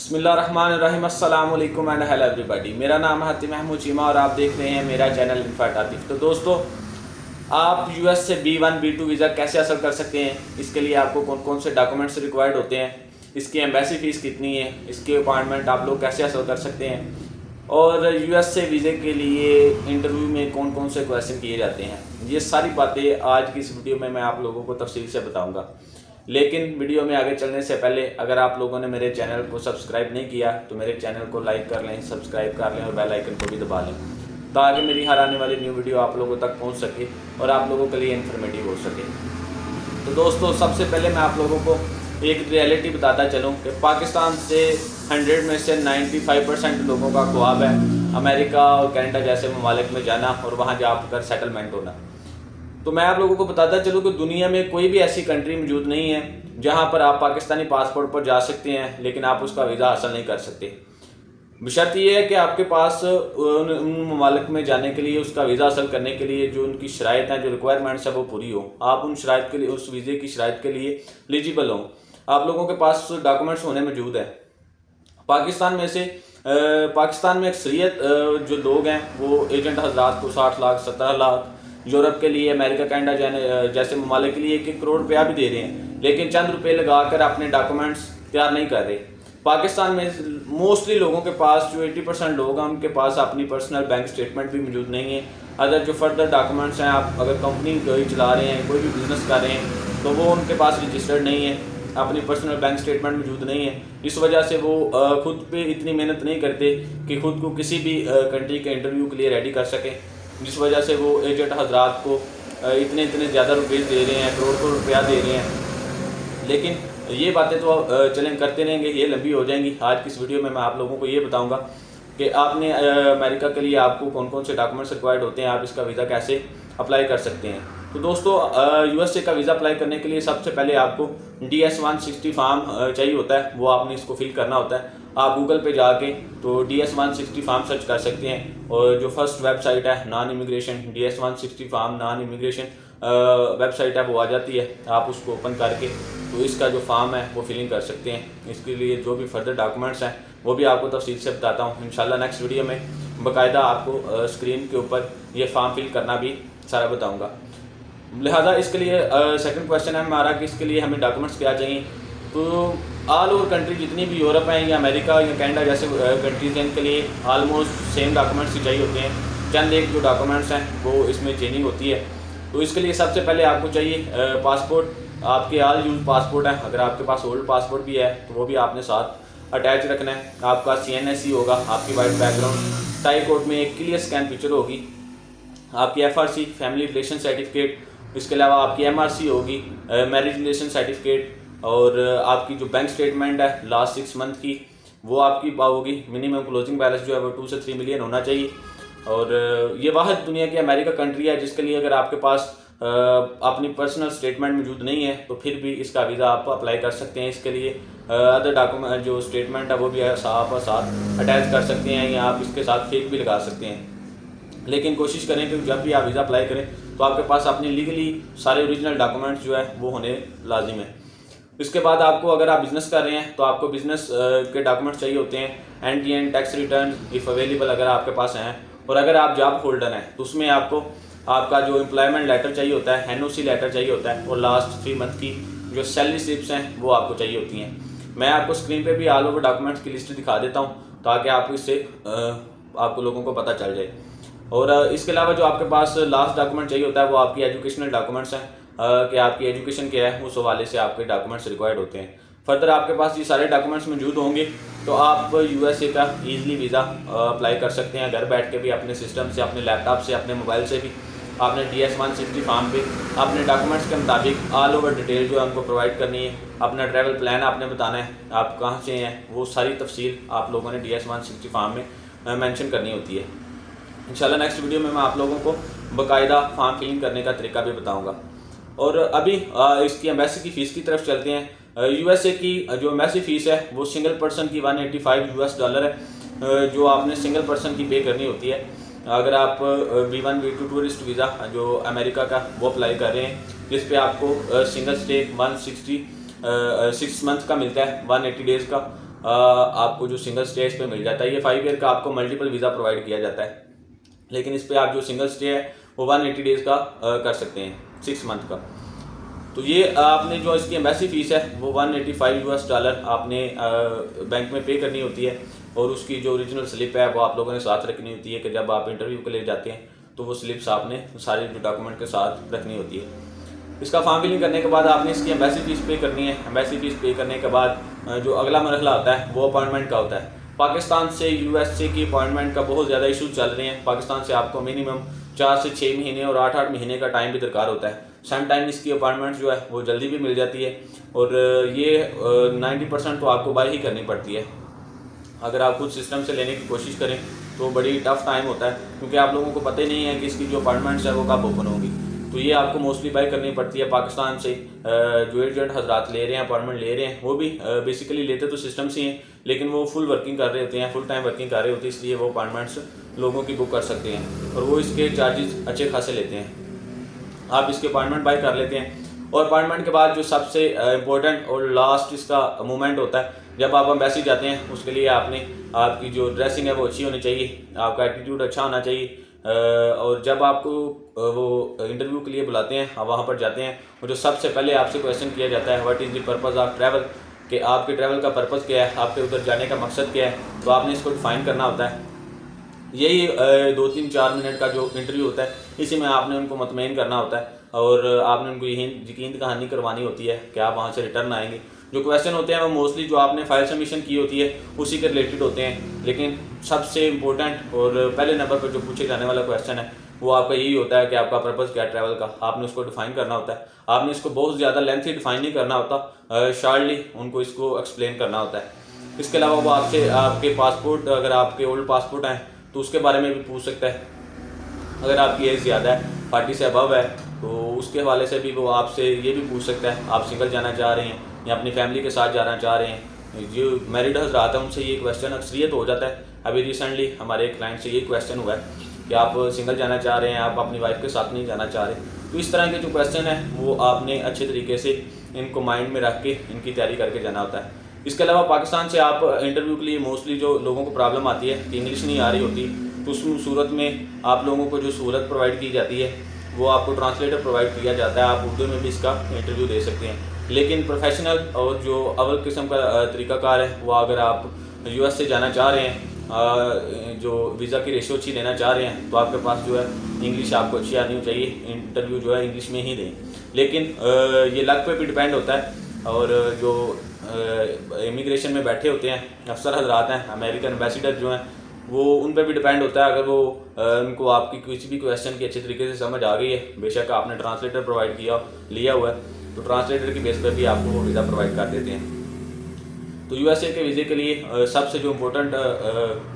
बिस्मिल्लाहिर्रहमानिर्रहीम अस्सलाम वालेकुम एंड हेलो एवरीबॉडी। मेरा नाम है हतीम महमूद चीमा और आप देख रहे हैं मेरा चैनल इन्फैक्ट आतिफ। तो दोस्तों, आप यूएस से B1 B2 वीज़ा कैसे हासिल कर सकते हैं, इसके लिए आपको कौन कौन से डॉक्यूमेंट्स रिक्वायर्ड होते हैं, इसकी एम्बेसी फ़ीस कितनी है, इसके अपॉइंटमेंट आप लोग कैसे हासिल कर सकते हैं, और यूएस से वीज़े के लिए इंटरव्यू में कौन कौन से क्वेश्चन किए जाते हैं, ये सारी बातें आज की इस वीडियो में मैं आप लोगों को तफसील से बताऊँगा। लेकिन वीडियो में आगे चलने से पहले अगर आप लोगों ने मेरे चैनल को सब्सक्राइब नहीं किया तो मेरे चैनल को लाइक कर लें, सब्सक्राइब कर लें और बेल आइकन को भी दबा लें ताकि मेरी हर आने वाली न्यू वीडियो आप लोगों तक पहुंच सके और आप लोगों के लिए इन्फॉर्मेटिव हो सके। तो दोस्तों, सबसे पहले मैं आप लोगों को एक रियलिटी बताता चलूँ कि पाकिस्तान से 100 में से 95% लोगों का ख्वाब है अमेरिका और कनाडा जैसे ममालिक में जाना और वहाँ जाकर सेटलमेंट होना। तो मैं आप लोगों को बताता चलूँ कि दुनिया में कोई भी ऐसी कंट्री मौजूद नहीं है जहां पर आप पाकिस्तानी पासपोर्ट पर जा सकते हैं लेकिन आप उसका वीज़ा हासिल नहीं कर सकते। बशर्त ये है कि आपके पास उन ममालिक में जाने के लिए, उसका वीज़ा हासिल करने के लिए जो उनकी शराइत हैं, जो रिक्वायरमेंट्स है वो पूरी हो, आप उन शराइत के लिए, उस वीज़े की शराइत के लिए एलिजिबल हों, आप लोगों के पास डॉक्यूमेंट्स होने मौजूद है। पाकिस्तान में से पाकिस्तान में अक्सरियत जो लोग हैं वो एजेंट हजरात को 60 लाख 17 लाख, यूरोप के लिए, अमेरिका कनाडा जैसे ममालिक के लिए 1-1 करोड़ रुपया भी दे रहे हैं, लेकिन चंद रुपये लगाकर अपने डॉक्यूमेंट्स तैयार नहीं कर रहे। पाकिस्तान में मोस्टली लोगों के पास, जो 80% लोग हैं, उनके पास अपनी पर्सनल बैंक स्टेटमेंट भी मौजूद नहीं है। अदर जो फर्दर डॉक्यूमेंट्स हैं, आप अगर कंपनी कोई चला रहे हैं, कोई भी बिज़नेस कर रहे हैं, तो वो उनके पास रजिस्टर्ड नहीं है, अपनी पर्सनल बैंक स्टेटमेंट मौजूद नहीं है। इस वजह से वो खुद पे इतनी मेहनत नहीं करते कि खुद को किसी भी कंट्री के इंटरव्यू के लिए रेडी कर सकें, जिस वजह से वो एजेंट हजरात को इतने ज़्यादा रुपये दे रहे हैं, करोड़ रुपया दे रहे हैं। लेकिन ये बातें तो चलें करते रहेंगे, ये लंबी हो जाएंगी। आज की इस वीडियो में मैं आप लोगों को ये बताऊंगा कि आपने अमेरिका के लिए आपको कौन कौन से डॉक्यूमेंट्स रिक्वायर्ड होते हैं, आप इसका वीज़ा कैसे अप्लाई कर सकते हैं। तो दोस्तों, यूएसए का वीज़ा अप्लाई करने के लिए सबसे पहले आपको DS-160 फॉर्म चाहिए होता है, वो आपने इसको फिल करना होता है। आप गूगल पे जाके तो DS-160 फॉर्म सर्च कर सकते हैं और जो फर्स्ट वेबसाइट है non immigration, DS-160 form non immigration website है वो आ जाती है। आप उसको ओपन करके तो इसका जो फॉर्म है वो फिलिंग कर सकते हैं। इसके लिए जो भी फर्दर डॉक्यूमेंट्स हैं वो भी आपको तफसील से बताता हूँ इंशाल्लाह नेक्स्ट वीडियो में। बाकायदा आपको स्क्रीन के ऊपर ये फॉर्म फिल करना भी सारा बताऊँगा। लिहाजा इसके लिए सेकंड क्वेश्चन है हमारा कि इसके लिए हमें डॉक्यूमेंट्स क्या चाहिए। तो ऑल ओवर कंट्री जितनी भी यूरोप हैं या अमेरिका या कनाडा जैसे कंट्रीज हैं, इनके लिए आलमोस्ट सेम डॉक्यूमेंट्स ही चाहिए होते हैं। चंद एक जो डॉक्यूमेंट्स हैं वो इसमें चेंजिंग होती है। तो इसके लिए सबसे पहले आपको चाहिए पासपोर्ट। आपके ऑल यूज पासपोर्ट है, अगर आपके पास ओल्ड पासपोर्ट भी है तो वो भी आपने साथ अटैच रखना है। आपका CNSE होगा, आपकी वाइट बैकग्राउंड, टाई कोड में एक क्लियर स्कैन पिक्चर होगी, आपकी FRC फैमिली रिलेशन सर्टिफिकेट, इसके अलावा आपकी MRC होगी मैरिज रिलेशन सर्टिफिकेट, और आपकी जो बैंक स्टेटमेंट है लास्ट 6 मंथ की वो आपकी होगी। मिनिमम क्लोजिंग बैलेंस जो है वो 2 से 3 मिलियन होना चाहिए। और ये वाहिद दुनिया की अमेरिका कंट्री है जिसके लिए अगर आपके पास अपनी पर्सनल स्टेटमेंट मौजूद नहीं है तो फिर भी इसका वीज़ा आप अप्लाई कर सकते हैं। इसके लिए अदर डॉक्यूमेंट जो स्टेटमेंट है वो भी आप साथ अटैच कर सकते हैं या आप इसके साथ फेक भी लगा सकते हैं। लेकिन कोशिश करें कि जब भी आप वीज़ा अप्लाई करें तो आपके पास अपनी लीगली सारे ओरिजिनल डॉक्यूमेंट्स जो है वो होने लाजिम है। इसके बाद आपको, अगर आप बिज़नेस कर रहे हैं तो आपको बिज़नेस के डॉक्यूमेंट्स चाहिए होते हैं। NTN tax return if available अगर आपके पास हैं, और अगर आप जॉब होल्डर हैं तो उसमें आपको आपका जो एम्प्लॉयमेंट लेटर चाहिए होता है, NOC लेटर चाहिए होता है, और लास्ट 3 मंथ की जो सैलरी स्लिप्स हैं वो आपको चाहिए होती हैं। मैं आपको स्क्रीन पे भी ऑल ओवर डॉक्यूमेंट्स की लिस्ट दिखा देता हूँ ताकि आपको इससे आपको लोगों को पता चल जाए। और इसके अलावा जो आपके पास लास्ट डॉक्यूमेंट चाहिए होता है वो आपकी एजुकेशनल डॉक्यूमेंट्स हैं कि आपकी एजुकेशन क्या है, उस हवाले से आपके डॉक्यूमेंट्स रिक्वायर्ड होते हैं। फर्दर आपके पास ये सारे डॉक्यूमेंट्स मौजूद होंगे तो आप USA का ईज़िली वीज़ा अप्लाई कर सकते हैं घर बैठ के भी, अपने सिस्टम से, अपने लैपटॉप से, अपने मोबाइल से भी। आपने DS-160 फॉर्म पे अपने डॉक्यूमेंट्स के मुताबिक ऑल ओवर डिटेल जो है उनको प्रोवाइड करनी है। अपना ट्रैवल प्लान आपने बताना है, आप कहाँ से हैं, वो सारी तफसील आप लोगों ने DS-160 फॉर्म में मेंशन करनी होती है। इंशाल्लाह नेक्स्ट वीडियो में मैं आप लोगों को बाकायदा फॉर्म फिलिंग करने का तरीका भी बताऊँगा। और अभी इसकी एम्बेसी की फ़ीस की तरफ चलते हैं। USA की जो एम्बेसी फ़ीस है वो सिंगल पर्सन की $185 है, जो आपने सिंगल पर्सन की पे करनी होती है। अगर आप B1 B2 टूरिस्ट वीज़ा जो अमेरिका का वो अप्लाई कर रहे हैं, जिस पे आपको सिंगल स्टे 160 6 मंथ का मिलता है, 180 डेज़ का, आपको जो सिंगल स्टे इस पर मिल जाता है। ये 5 ईयर का आपको मल्टीपल वीज़ा प्रोवाइड किया जाता है, लेकिन इस पर आप जो सिंगल स्टे है वो 180 डेज़ का कर सकते हैं, 6 मंथ का। तो ये आपने जो इसकी एम्बेसी फ़ीस है वो $185 आपने बैंक में पे करनी होती है, और उसकी जो ओरिजिनल स्लिप है वो आप लोगों ने साथ रखनी होती है कि जब आप इंटरव्यू के लिए जाते हैं तो वो स्लिप्स आपने सारे जो डॉक्यूमेंट के साथ रखनी होती है। इसका फॉर्म फिलिंग करने के बाद आपने इसकी एम्बेसी फ़ीस पे करनी है। एम्बेसी फ़ीस पे करने के बाद जो अगला मरहला होता है वो अपॉइंटमेंट का होता है। पाकिस्तान से यूएसए की अपॉइंटमेंट का बहुत ज़्यादा इशू चल रहे हैं। पाकिस्तान से आपको मिनिमम 4 से 6 महीने और 8-8 महीने का टाइम भी दरकार होता है। सम टाइम इसकी अपॉइंटमेंट जो है वो जल्दी भी मिल जाती है, और ये 90% तो आपको बाय ही करनी पड़ती है। अगर आप खुद सिस्टम से लेने की कोशिश करें तो बड़ी टफ टाइम होता है, क्योंकि आप लोगों को पता ही नहीं है कि इसकी जो अपॉइंटमेंट्स है वो कब ओपन होंगी। तो ये आपको मोस्टली बाय करनी पड़ती है पाकिस्तान से। जो एजेंट हजरात ले रहे हैं, अपॉइंटमेंट ले रहे हैं, वो भी बेसिकली लेते तो सिस्टम से हैं, लेकिन वो फुल वर्किंग कर रहे होते हैं, फुल टाइम वर्किंग कर रहे होते हैं, इसलिए वो अपॉइंटमेंट्स लोगों की बुक कर सकते हैं, और वो इसके चार्जेस अच्छे खासे लेते हैं। आप इसके अपॉइंटमेंट बाय कर लेते हैं, और अपॉइंटमेंट के बाद जो सबसे इम्पोर्टेंट और लास्ट इसका मोमेंट होता है, जब आप एम्बेसी जाते हैं उसके लिए आपने आपकी जो ड्रेसिंग है वो अच्छी होनी चाहिए, आपका एटीट्यूड अच्छा होना चाहिए। और जब आपको वो इंटरव्यू के लिए बुलाते हैं, आप वहाँ पर जाते हैं, और जो सबसे पहले आपसे क्वेश्चन किया जाता है, what is the purpose of travel, कि आपके ट्रैवल का पर्पज़ क्या है, आपके उधर जाने का मकसद क्या है। तो आपने इसको डिफ़ाइन करना होता है। यही 2-3-4 मिनट का जो इंटरव्यू होता है, इसी में आपने उनको मुतमईन करना होता है, और आपने उनको यकीन कहानी करवानी होती है कि आप वहाँ से रिटर्न आएंगे। जो क्वेश्चन होते हैं वो मोस्टली जो आपने फाइल सबमिशन की होती है उसी के रिलेटेड होते हैं, लेकिन सबसे इम्पोर्टेंट और पहले नंबर पर जो पूछे जाने वाला क्वेश्चन है वो आपका यही होता है कि आपका पर्पज़ क्या है ट्रैवल का। आपने उसको डिफ़ाइन करना होता है। आपने इसको बहुत ज़्यादा लेंथी डिफ़ाइन नहीं करना होता, शॉर्टली उनको इसको एक्सप्लेन करना होता है। इसके अलावा वो आपसे आपके पासपोर्ट, अगर आपके ओल्ड पासपोर्ट हैं तो उसके बारे में भी पूछ सकता है। अगर आपकी एज ज़्यादा है, 40 से अबव है, तो उसके हवाले से भी वो आपसे ये भी पूछ सकता है, आप सिंगल जाना चाह रहे हैं या अपनी फैमिली के साथ जाना चाह रहे हैं। जो मैरिड हज़रात हैं उनसे ये क्वेश्चन अक्सरियत हो जाता है। अभी रिसेंटली हमारे एक क्लाइंट से ये क्वेश्चन हुआ है कि आप सिंगल जाना चाह रहे हैं, आप अपनी वाइफ के साथ नहीं जाना चाह रहे। तो इस तरह के जो क्वेश्चन है वो आपने अच्छे तरीके से इनको माइंड में रख के इनकी तैयारी करके जाना होता है। इसके अलावा पाकिस्तान से आप इंटरव्यू के लिए मोस्टली जो लोगों को प्रॉब्लम आती है कि इंग्लिश नहीं आ रही होती, तो उस सूरत में आप लोगों को जो सहूलत प्रोवाइड की जाती है वो आपको ट्रांसलेटर प्रोवाइड किया जाता है। आप उर्दू में भी इसका इंटरव्यू दे सकते हैं, लेकिन प्रोफेशनल और जो अव्वल किस्म का तरीक़ाकार है वो अगर आप यूएस से जाना चाह रहे हैं, जो वीज़ा की रेशो अच्छी लेना चाह रहे हैं, तो आपके पास जो है इंग्लिश आपको अच्छी आनी चाहिए। इंटरव्यू जो है इंग्लिश में ही दें, लेकिन ये लक पे भी डिपेंड होता है। और जो इमिग्रेशन में बैठे होते हैं अफसर हजरात हैं, अमेरिकन एम्बेसडर जो हैं, वो उन पर भी डिपेंड होता है। अगर वो उनको आपकी किसी भी क्वेश्चन की अच्छे तरीके से समझ आ गई है, बेशक आपने ट्रांसलेटर प्रोवाइड लिया हुआ है, तो ट्रांसलेटर की बेस पर भी आपको वो वीज़ा प्रोवाइड कर देते हैं। तो यूएसए के वीज़े के लिए सबसे जो इम्पोर्टेंट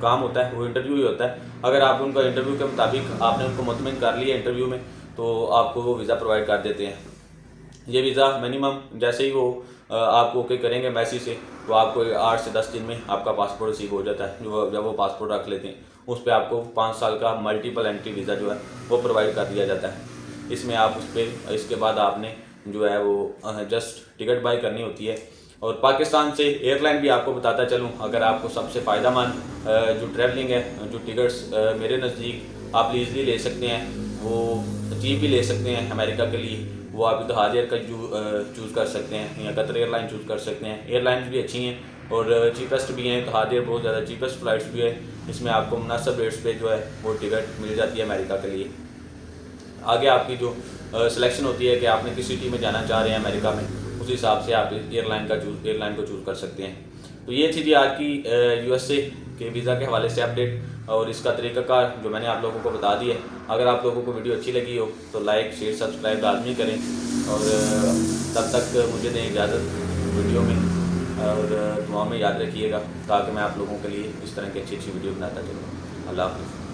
काम होता है वो इंटरव्यू ही होता है। अगर आप उनका इंटरव्यू के मुताबिक आपने उनको मुतमिन कर लिया इंटरव्यू में, तो आपको वो वीज़ा प्रोवाइड कर देते हैं। ये वीज़ा मिनिमम जैसे ही वो आपको ओके करेंगे एम्बेसी से, तो आपको 8 से 10 दिन में आपका पासपोर्ट रिसीव हो जाता है। जो जब वो पासपोर्ट रख लेते हैं उस पर आपको 5 साल का मल्टीपल एंट्री वीज़ा जो है वो प्रोवाइड कर दिया जाता है। इसमें आप उस पर इसके बाद आपने जो है वो जस्ट टिकट बाई करनी होती है। और पाकिस्तान से एयरलाइन भी आपको बताता चलूँ, अगर आपको सबसे फ़ायदेमंद जो ट्रैवलिंग है, जो टिकट्स मेरे नज़दीक आप ईज़िली ले सकते हैं, वो चीप भी ले सकते हैं अमेरिका के लिए, वो आप इतिहाद एयर का चूज़ कर सकते हैं या कतर एयरलाइन चूज़ कर सकते हैं। एयरलाइंस भी अच्छी हैं और चीपेस्ट भी हैं। इतिहाद एयर बहुत ज़्यादा चीपेस्ट फ़्लाइट्स भी है, इसमें आपको मुनासिब रेट्स पे जो है वो टिकट मिल जाती है अमेरिका के लिए। आगे आपकी जो सिलेक्शन होती है कि आपने किस सिटी में जाना चाह रहे हैं अमेरिका में, उस हिसाब से आप एयरलाइन को चूज़ कर सकते हैं। तो ये थी जी आज की यूएसए के वीज़ा के हवाले से अपडेट और इसका तरीक़ाकार जो मैंने आप लोगों को बता दिया है। अगर आप लोगों को वीडियो अच्छी लगी हो तो लाइक शेयर सब्सक्राइब लाजमी करें, और तब तक मुझे दें इजाज़त वीडियो में, और दुआ में याद रखिएगा ताकि मैं आप लोगों के लिए इस तरह की अच्छी वीडियो बनाता चलूँ। अल्लाह हाफ़िज़।